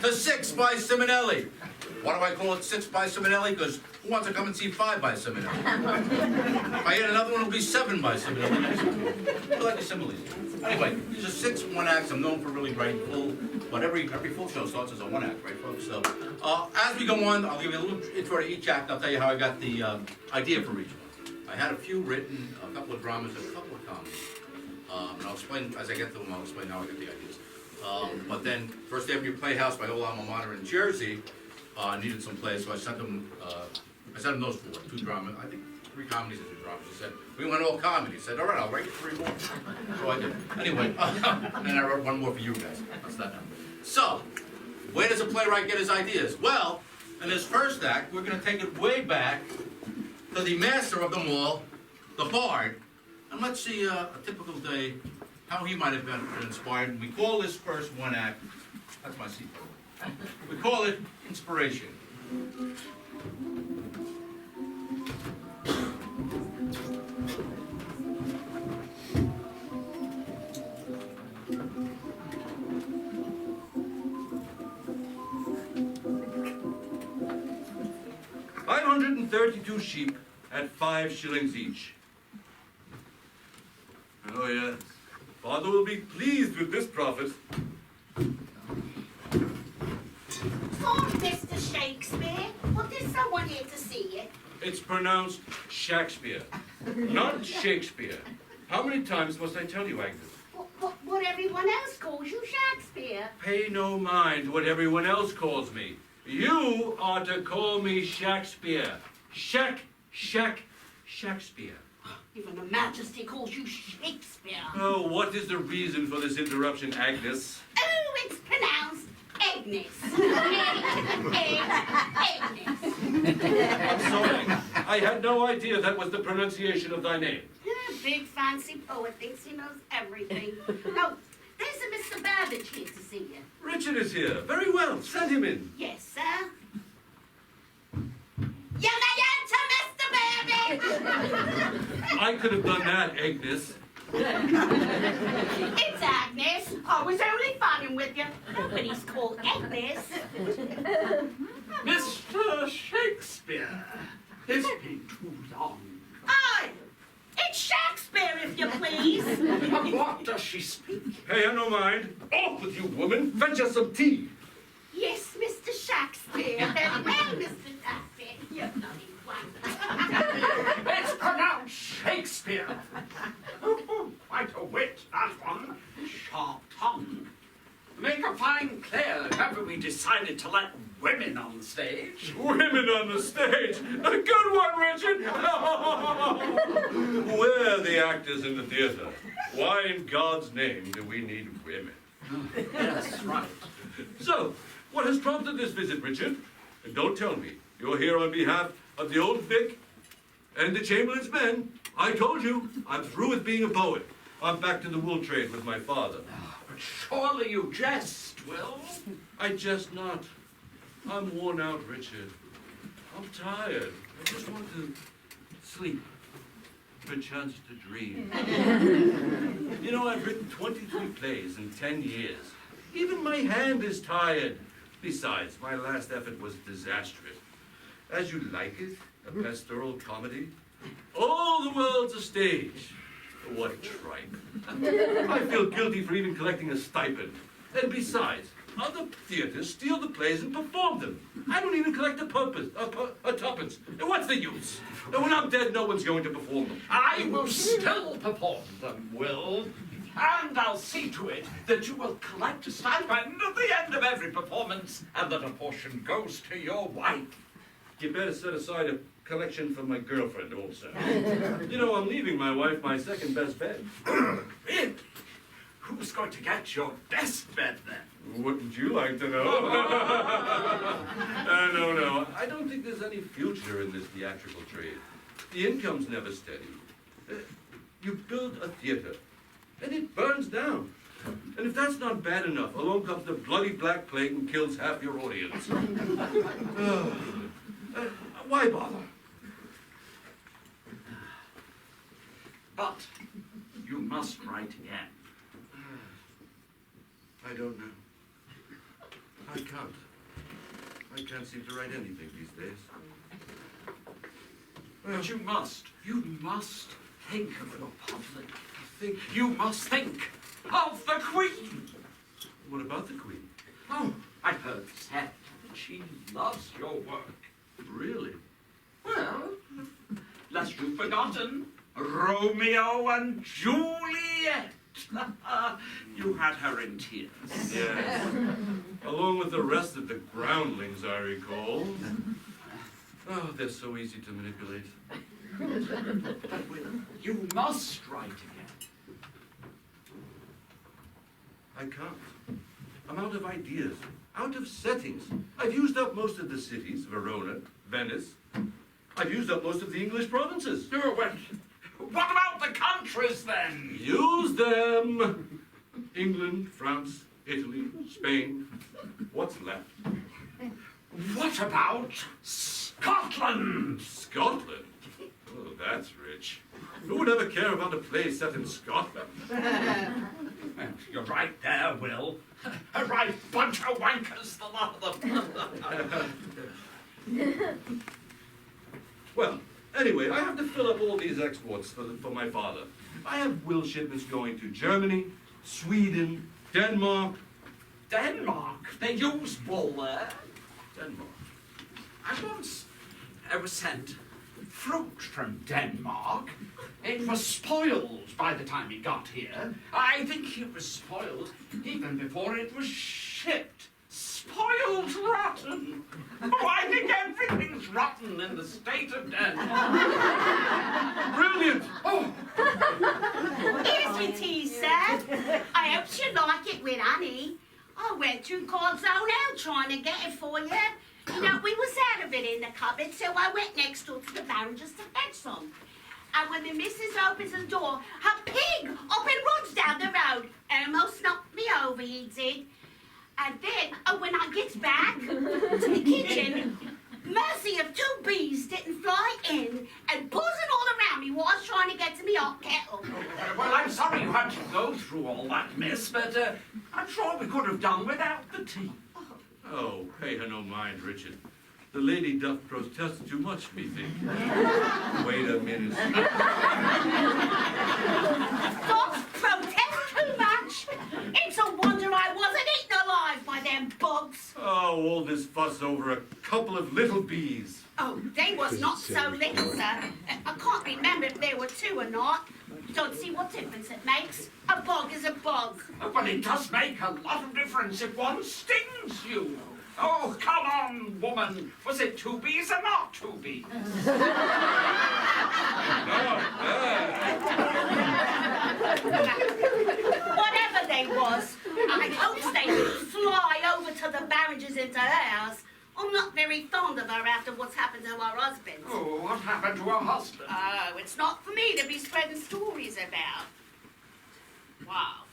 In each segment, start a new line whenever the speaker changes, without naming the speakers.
to 6 by Simonelli. Why do I call it 6 by Simonelli? Because who wants to come and see 5 by Simonelli? If I get another one, it'll be 7 by Simonelli. I like the similes. Anyway, these are 6 one-acts. I'm known for really writing full, but every full show starts as a one-act, right, folks? So, as we go on, I'll give you a little intro to each act. I'll tell you how I got the idea for each one. I had a few written, a couple of dramas, and a couple of comedies. And I'll explain, as I get to them, I'll explain how I get the ideas. But then, First Avenue Playhouse, my old alma mater in Jersey, needed some plays, so I sent them those 4, 2 dramas, I think 3 comedies and 2 dramas. He said, we want all comedy. He said, all right, I'll write you 3 more. So I did. Anyway, and then I wrote 1 more for you guys. That's that now. So, where does a playwright get his ideas? Well, in his first act, we're going to take it way back to the master of them all, the bard. And let's see a typical day, how he might have been inspired. We call this first one act, that's my seat. We call it Inspiration. $532 sheep at 5 shillings each. Oh yes, Father will be pleased with this profit.
Oh, Mr. Shakespeare, well, there's someone here to see you.
It's pronounced Shakespeare, not Shakespeare. How many times must I tell you, Agnes?
What everyone else calls you Shakespeare.
Pay no mind what everyone else calls me. You are to call me Shakespeare. Shakespeare.
Even Her Majesty calls you Shakespeare.
Oh, what is the reason for this interruption, Agnes?
Oh, it's pronounced Agnes. Agnes.
I'm sorry. I had no idea that was the pronunciation of thy name.
Big fancy poet thinks he knows everything. Oh, there's a Mr. Babbage here to see you.
Richard is here. Very well. Send him in.
Yes, sir. You may enter, Mr. Babbage!
I could have done that, Agnes.
It's Agnes. I was only funning with you. Nobody's called Agnes.
Mr. Shakespeare, it's been too long.
Aye, it's Shakespeare, if you please.
Of what does she speak?
Pay her no mind. Off with you, woman. Fetch us some tea.
Yes, Mr. Shakespeare. Very well, Mr. Shakespeare. You bloody wonder.
It's pronounced Shakespeare. Oh, quite a wit, that one. Sharp tongue. Make a fine clear, haven't we decided to let women on the stage?
Women on the stage? A good one, Richard! We're the actors in the theater. Why in God's name do we need women?
Yes, right.
So, what has prompted this visit, Richard? And don't tell me you're here on behalf of the old Vic and the Chamberlain's men. I told you, I'm through with being a poet. I'm back to the wool trade with my father.
But surely you jest, Will?
I jest not. I'm worn out, Richard. I'm tired. I just want to sleep. Perchance to dream. You know, I've written 23 plays in 10 years. Even my hand is tired. Besides, my last effort was disastrous. As You Like It, a pastoral comedy. All the world's a stage. What tripe. I feel guilty for even collecting a stipend. And besides, other theaters steal the plays and perform them. I don't even collect a tuppence. And what's the use? And when I'm dead, no one's going to perform them.
I will still perform them, Will. And I'll see to it that you will collect a stipend at the end of every performance, and that a portion goes to your wife.
You better set aside a collection for my girlfriend also. You know, I'm leaving my wife my second best bed.
Really? Who's going to get your best bed then?
Wouldn't you like to know? No. I don't think there's any future in this theatrical trade. The income's never steady. You build a theater, and it burns down. And if that's not bad enough, along comes the bloody Black Plague and kills half your audience. Why bother?
But you must write again.
I don't know. I can't. I can't seem to write anything these days.
But you must think of your public.
Think.
You must think of the Queen.
What about the Queen?
Oh, I've heard said that she loves your work.
Really?
Well, lest you've forgotten, Romeo and Juliet. You had her in tears.
Yes. Along with the rest of the groundlings, I recall. Oh, they're so easy to manipulate.
But you must write again.
I can't. I'm out of ideas, out of settings. I've used up most of the cities, Verona, Venice. I've used up most of the English provinces.
Oh, well, what about the countries then?
Use them! England, France, Italy, Spain. What's left?
What about Scotland?
Scotland? Oh, that's rich. Who would ever care about a play set in Scotland?
You're right there, Will. A right bunch of wankers, the lot of them.
Well, anyway, I have to fill up all these exports for my father. I have will shipments going to Germany, Sweden, Denmark.
Denmark? They use wool there?
Denmark.
I once was sent fruit from Denmark. It was spoiled by the time it got here. I think it was spoiled even before it was shipped. Spoiled rotten. Oh, I think everything's rotten in the state of Denmark.
Brilliant!
Oh,
Here's your tea, sir. I hope you like it with honey. I went through God's own hell trying to get it for you. You know, we was out of it in the cupboard, so I went next door to the barrel just to fetch some. And when the missus opens the door, her pig up and runs down the road. Almost knocked me over, he did. And then, when I gets back to the kitchen, mercy of two bees didn't fly in and buzzing all around me while I was trying to get to me hot kettle.
well, I'm sorry you had to go through all that, miss, but I'm sure we could have done without the tea.
Oh, pay her no mind, Richard. The lady doth protest too much, methinks. Wait a minute.
Don't protest too much. It's a wonder I wasn't eaten alive by them bugs.
Oh, all this fuss over a couple of little bees.
Oh, they was not so little, sir. I can't remember if there were two or not. Don't see what difference it makes. A bug is a bug.
But it does make a lot of difference if one stings you. Oh, come on, woman. Was it two bees or not two bees?
Whatever they was, I hope they fly over to the Barringers into her house. I'm not very fond of her after what's happened to her husband.
Oh, what happened to her husband?
Oh, it's not for me to be spreading stories about. Wow.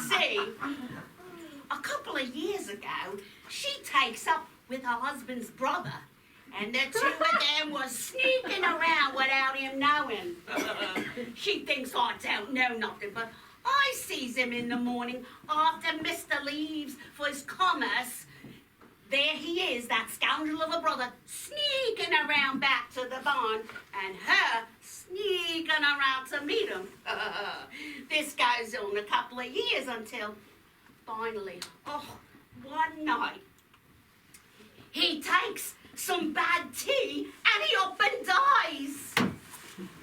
See, a couple of years ago, she takes up with her husband's brother. And the two of them was sneaking around without him knowing. She thinks I don't know nothing, but I sees him in the morning after Mr. leaves for his commerce. There he is, that scoundrel of a brother, sneaking around back to the barn, and her sneaking around to meet him. This goes on a couple of years until, finally, one night, he takes some bad tea and he up and dies.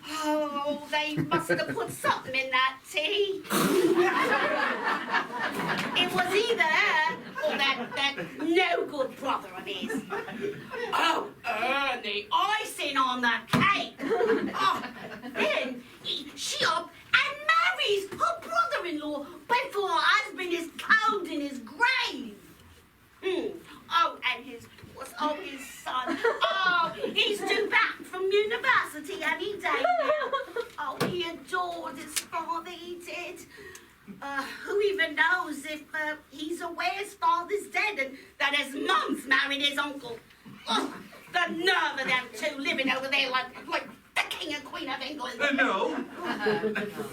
Oh, they must have put something in that tea. It was either her or that no good brother of his. Oh, Ernie, icing on the cake. Oh, then she up and marries her brother-in-law before her husband is cold in his grave. Oh, and his son. Oh, he's due back from university any day now. Oh, he adored his father, he did. Who even knows if he's aware his father's dead and that his mum's married his uncle? Oh, the nerve of them two living over there like the King and Queen of England.
No,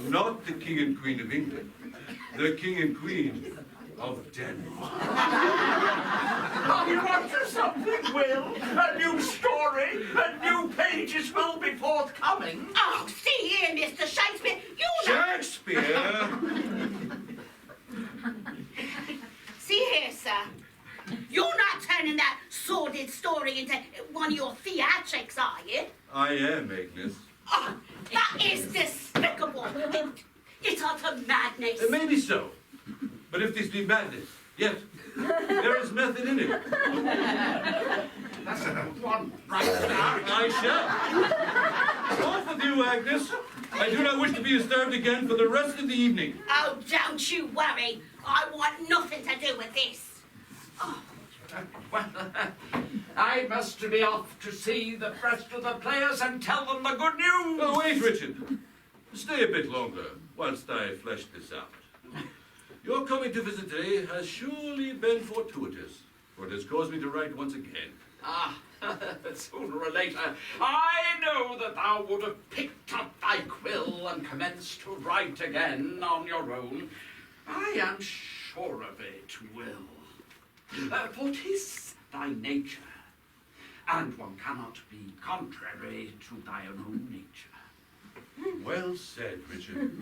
not the King and Queen of England. The King and Queen of Denmark.
Oh, you want to something, Will? A new story? A new pages will be forthcoming?
Oh, see here, Mr. Shakespeare, you know...
Shakespeare?
See here, sir. You're not turning that sordid story into one of your theatrics, are you?
I am, Agnes.
Oh, that is despicable. It's utter madness.
Maybe so. But if this be madness, yet there is method in it.
That's a good one, right now.
I shall. Off with you, Agnes. I do not wish to be disturbed again for the rest of the evening.
Oh, don't you worry. I want nothing to do with this. Oh.
Well, I must be off to see the rest of the players and tell them the good news.
Oh, wait, Richard. Stay a bit longer whilst I flesh this out. Your coming to visit today has surely been fortuitous, for it has caused me to write once again.
Ah, sooner or later, I know that thou would have picked up thy quill and commenced to write again on your own. I am sure of it, Will. For 'tis thy nature, and one cannot be contrary to thy own nature.
Well said, Richard.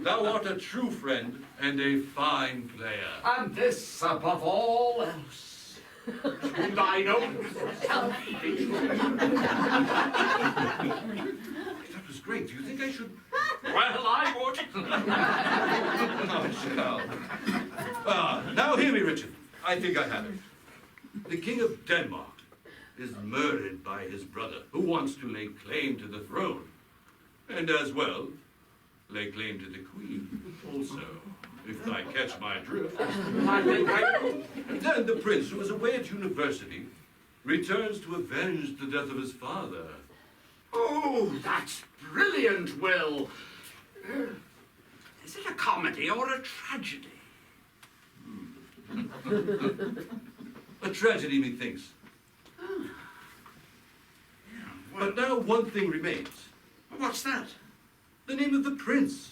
Thou art a true friend and a fine player.
And this above all else, to thine own self be true.
That was great. Do you think I should...
Well, I would.
I shall. Now hear me, Richard. I think I have it. The King of Denmark is murdered by his brother, who wants to lay claim to the throne. And as well, lay claim to the Queen also, if I catch my drift.
I think I do.
And then the prince, who is away at university, returns to avenge the death of his father.
Oh, that's brilliant, Will. Is it a comedy or a tragedy?
A tragedy, methinks. But now one thing remains.
What's that?
The name of the prince,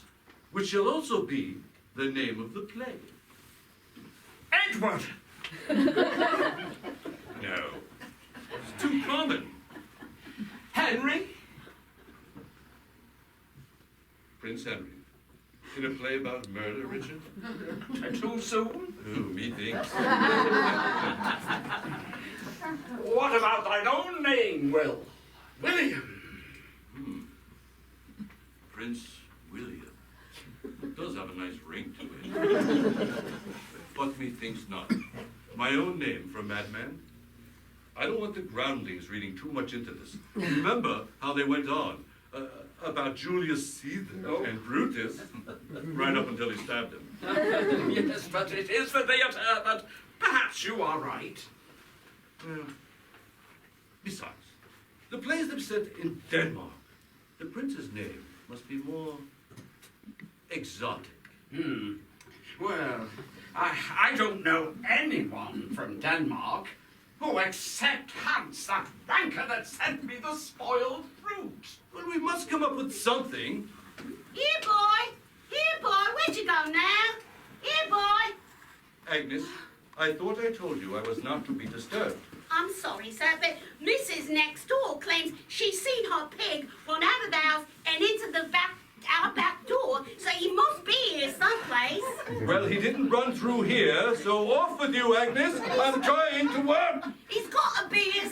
which shall also be the name of the play.
Edward!
No, it's too common.
Henry?
Prince Henry. In a play about murder, Richard?
Too soon?
Oh, methinks.
What about thine own name, Will? William?
Prince William. It does have a nice ring to it. But methinks not. My own name for a madman? I don't want the groundlings reading too much into this. Remember how they went on about Julius Caesar and Brutus, right up until he stabbed him.
Yes, but it is the theatre, but perhaps you are right.
Well, besides, the plays that set in Denmark, the prince's name must be more exotic.
Well, I don't know anyone from Denmark who, except Hans, that ranker that sent me the spoiled fruit.
Well, we must come up with something.
Here, boy. Here, boy. Where'd you go now? Here, boy.
Agnes, I thought I told you I was not to be disturbed.
I'm sorry, sir, but Mrs. Next Door claims she's seen her pig run out of the house and into our back door, so he must be here someplace.
Well, he didn't run through here, so off with you, Agnes. I'm trying to work.
He's got to be here